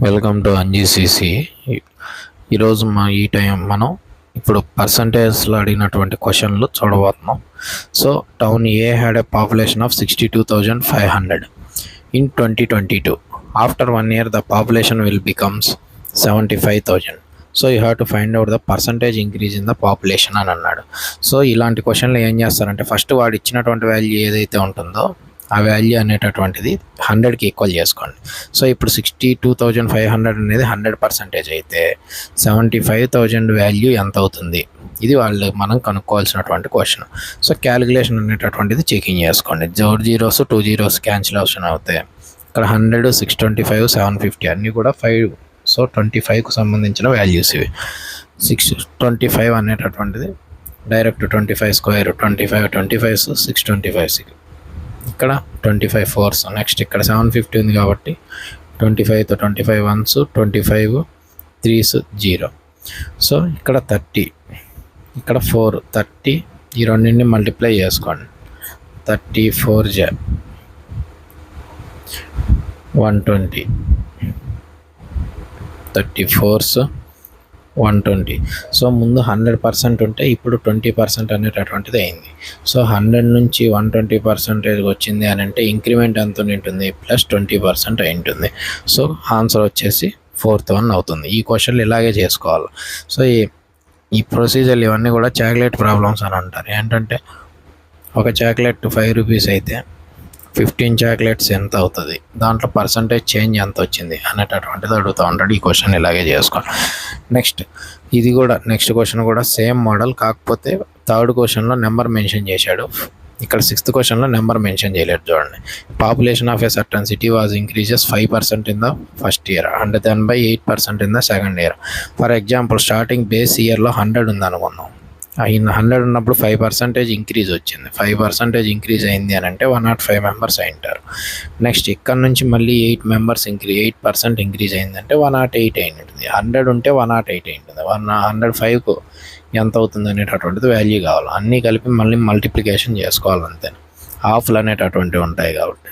Welcome to ఎన్జీసీసీ. ఈరోజు ఈ time మనం ఇప్పుడు పర్సంటేజ్లో అడిగినటువంటి క్వశ్చన్లు చూడబోతున్నాం. So town A had a population of 62,500 in 2022. After 1 year the population will becomes 75,000. So you have to find out the percentage increase in the population అని అన్నాడు. So ఇలాంటి క్వశ్చన్లు ఏం చేస్తారంటే ఫస్ట్ వాడు ఇచ్చినటువంటి వాల్యూ ఏదైతే ఉంటుందో ఆ వాల్యూ అనేటటువంటిది 100కి ఈక్వల్ చేసుకోండి. సో ఇప్పుడు 62,500 అనేది 100% అయితే 75,000 వాల్యూ ఎంత అవుతుంది, ఇది మనం కనుక్కోవాల్సినటువంటి క్వశ్చన్. సో క్యాలిక్యులేషన్ అనేటటువంటిది చెకింగ్ చేసుకోండి. 4 zeros 2 zeros క్యాన్సిలేషన్ అవుతాయి. ఇక్కడ 100, 625, 750 అన్నీ కూడా 5. సో 25కు సంబంధించిన వాల్యూస్ ఇవి. 625 అనేటటువంటిది డైరెక్ట్ 25 స్క్వేర్ 25 625 ఇక్కడ 25 4s. నెక్స్ట్ ఇక్కడ 750 ఉంది కాబట్టి 25తో 25 1s 25 3s 0. సో ఇక్కడ 30, ఇక్కడ 4 30, ఈ రెండింటిని మల్టిప్లై చేసుకోండి. 34 120, 34s 120. సో ముందు 100% ఉంటే ఇప్పుడు 20% అనేటటువంటిది అయింది. సో 100 నుంచి 120% వచ్చింది అని అంటే ఇంక్రిమెంట్ ఎంత ఉంటుంది, +20% అయి ఉంటుంది. సో ఆన్సర్ వచ్చేసి 4th one అవుతుంది. ఈ క్వశ్చన్లు ఇలాగే చేసుకోవాలి. సో ఈ ప్రొసీజర్లు ఇవన్నీ కూడా చాక్లెట్ ప్రాబ్లమ్స్ అని అంటారు. ఏంటంటే ఒక చాక్లెట్ 5 రూపీస్ అయితే 15 చాక్లెట్స్ ఎంత అవుతుంది, దాంట్లో పర్సంటేజ్ చేంజ్ ఎంత వచ్చింది అనేటటువంటిది అడుగుతూ ఉంటాడు. ఈ క్వశ్చన్ ఇలాగే చేసుకోండి. నెక్స్ట్ నెక్స్ట్ క్వశ్చన్ కూడా సేమ్ మోడల్, కాకపోతే థర్డ్ క్వశ్చన్లో నెంబర్ మెన్షన్ చేశాడు. ఇక్కడ 6th క్వశ్చన్లో నెంబర్ మెన్షన్ చేయలేదు. చూడండి, population of a certain city was increases 5% in the first year and then by 8% in the second year. For example starting base ఇయర్లో 100 ఉంది అనుకుందాం. 100 ఉన్నప్పుడు 5% ఇంక్రీజ్ వచ్చింది. 5% ఇంక్రీజ్ అయింది అని అంటే 105 మెంబర్స్ అయింటారు. నెక్స్ట్ ఇక్కడ నుంచి మళ్ళీ 8% ఇంక్రీజ్ అయిందంటే 108 అయి ఉంటుంది. 100 ఉంటే 108 అయి ఉంటుంది. 105కు ఎంత అవుతుంది అనేటటువంటిది వాల్యూ కావాలి. అన్నీ కలిపి మళ్ళీ మల్టిప్లికేషన్ చేసుకోవాలి, అంతే. హాఫ్లు అనేటటువంటివి ఉంటాయి కాబట్టి.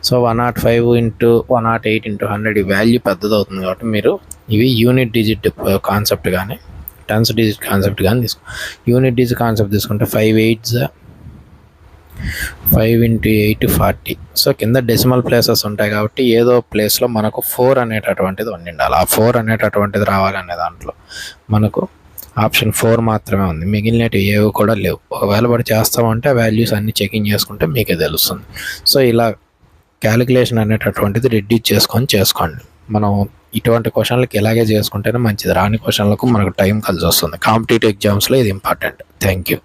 సో 105 × 108 × 100 ఈ వాల్యూ పెద్దది అవుతుంది కాబట్టి మీరు ఇవి యూనిట్ డిజిట్ కాన్సెప్ట్ కానీ టెన్స్ డిజిట్ కాన్సెప్ట్ కానీ యూనిట్ డిజిట్ కాన్సెప్ట్ తీసుకుంటే 5 8s 5 × 8 40. సో కింద డెసిమల్ ప్లేసెస్ ఉంటాయి కాబట్టి ఏదో ప్లేస్లో మనకు 4 అనేటటువంటిది ఉండాలి. ఆ 4 అనేటటువంటిది రావాలనే దాంట్లో మనకు ఆప్షన్ 4 మాత్రమే ఉంది, మిగిలినవి ఏవి కూడా లేవు. ఒకవేళ పడి చేస్తామంటే ఆ వాల్యూస్ అన్నీ చెకింగ్ చేసుకుంటే మీకే తెలుస్తుంది. సో ఇలా క్యాలిక్యులేషన్ అనేటటువంటిది రెడ్యూస్ చేసుకోండి. మనం ఇటువంటి క్వశ్చన్లకి ఇలాగే చేసుకుంటేనే మంచిది. రాని క్వశ్చన్లకు మనకు టైం కలిసి వస్తుంది. కాంపిటేటివ్ ఎగ్జామ్స్లో ఇది ఇంపార్టెంట్. Thank you.